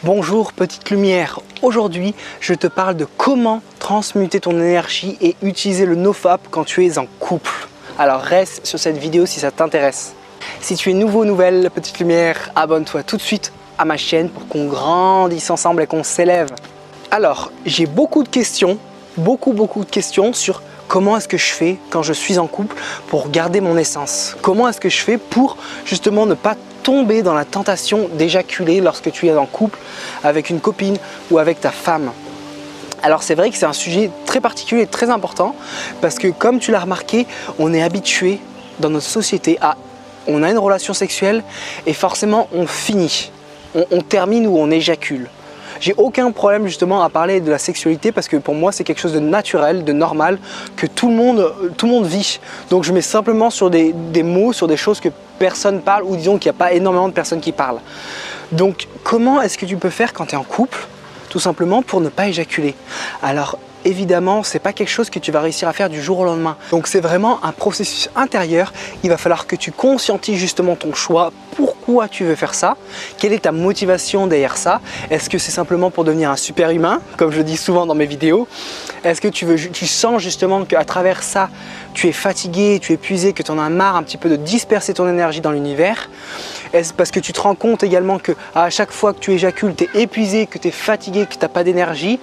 Bonjour petite lumière, aujourd'hui je te parle de comment transmuter ton énergie et utiliser le NoFap quand tu es en couple. Alors reste sur cette vidéo si ça t'intéresse. Si tu es nouveau ou nouvelle petite lumière, abonne-toi tout de suite à ma chaîne pour qu'on grandisse ensemble et qu'on s'élève. Alors j'ai beaucoup de questions sur comment est-ce que je fais quand je suis en couple pour garder mon essence. Comment est-ce que je fais pour justement ne pas tomber dans la tentation d'éjaculer lorsque tu es en couple avec une copine ou avec ta femme. Alors c'est vrai que c'est un sujet très particulier et très important parce que comme tu l'as remarqué, on est habitué dans notre société on a une relation sexuelle et forcément on finit, on termine ou on éjacule. J'ai aucun problème justement à parler de la sexualité parce que pour moi c'est quelque chose de naturel, de normal, que tout le monde vit. Donc je mets simplement sur des mots, sur des choses que personne parle ou disons qu'il n'y a pas énormément de personnes qui parlent. Donc comment est-ce que tu peux faire quand tu es en couple, tout simplement pour ne pas éjaculer? Alors évidemment, ce n'est pas quelque chose que tu vas réussir à faire du jour au lendemain. Donc c'est vraiment un processus intérieur. Il va falloir que tu conscientises justement ton choix. Pourquoi tu veux faire ça? Quelle est ta motivation derrière ça? Est-ce que c'est simplement pour devenir un super humain, comme je le dis souvent dans mes vidéos? Est-ce que tu sens justement qu'à travers ça, tu es fatigué, tu es épuisé, que tu en as marre un petit peu de disperser ton énergie dans l'univers? Est-ce parce que tu te rends compte également qu'à chaque fois que tu éjacules, tu es épuisé, que tu es fatigué, que tu n'as pas d'énergie?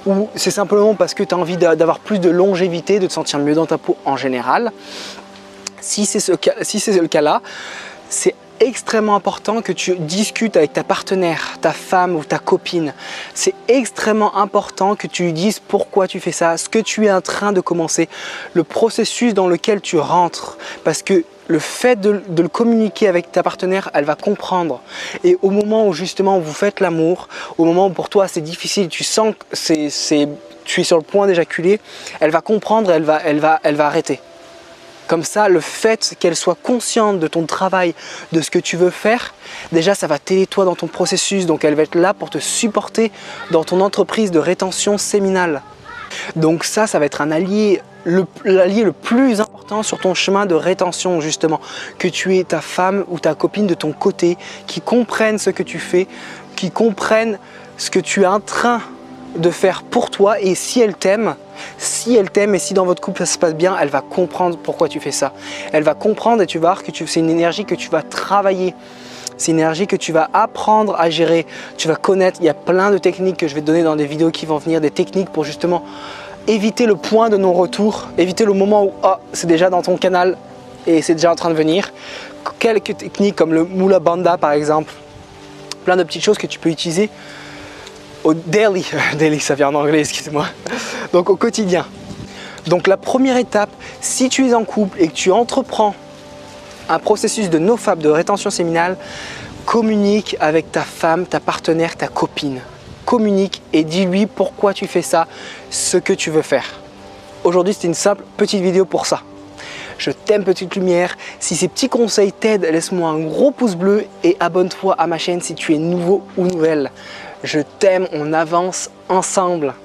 Ou c'est simplement parce que tu as envie d'avoir plus de longévité, de te sentir mieux dans ta peau en général? Si c'est le cas-là, c'est extrêmement important que tu discutes avec ta partenaire, ta femme ou ta copine. C'est extrêmement important que tu lui dises pourquoi tu fais ça, ce que tu es en train de commencer, le processus dans lequel tu rentres. Parce que le fait de le communiquer avec ta partenaire, elle va comprendre. Et au moment où justement vous faites l'amour, au moment où pour toi c'est difficile, tu sens que tu es sur le point d'éjaculer, elle va comprendre, elle va arrêter. Comme ça, le fait qu'elle soit consciente de ton travail, de ce que tu veux faire, déjà ça va t'aider toi dans ton processus. Donc elle va être là pour te supporter dans ton entreprise de rétention séminale. Donc ça va être un allié, l'allié le plus important sur ton chemin de rétention justement. Que tu aies ta femme ou ta copine de ton côté, qui comprennent ce que tu fais, qui comprennent ce que tu es en train de faire pour toi, et si elle t'aime et si dans votre couple ça se passe bien, elle va comprendre pourquoi tu fais ça. Elle va comprendre et tu vas voir que c'est une énergie que tu vas travailler. C'est une énergie que tu vas apprendre à gérer. Tu vas connaître, il y a plein de techniques que je vais te donner dans des vidéos qui vont venir, des techniques pour justement éviter le point de non-retour, éviter le moment où c'est déjà dans ton canal et c'est déjà en train de venir. Quelques techniques comme le Mula Bandha par exemple, plein de petites choses que tu peux utiliser au daily ça vient en anglais, excuse-moi, donc au quotidien. Donc la première étape, si tu es en couple et que tu entreprends un processus de NoFap, de rétention séminale, communique avec ta femme, ta partenaire, ta copine. Communique et dis-lui pourquoi tu fais ça, ce que tu veux faire. Aujourd'hui, c'est une simple petite vidéo pour ça. Je t'aime petite lumière. Si ces petits conseils t'aident, laisse-moi un gros pouce bleu et abonne-toi à ma chaîne si tu es nouveau ou nouvelle. Je t'aime, on avance ensemble.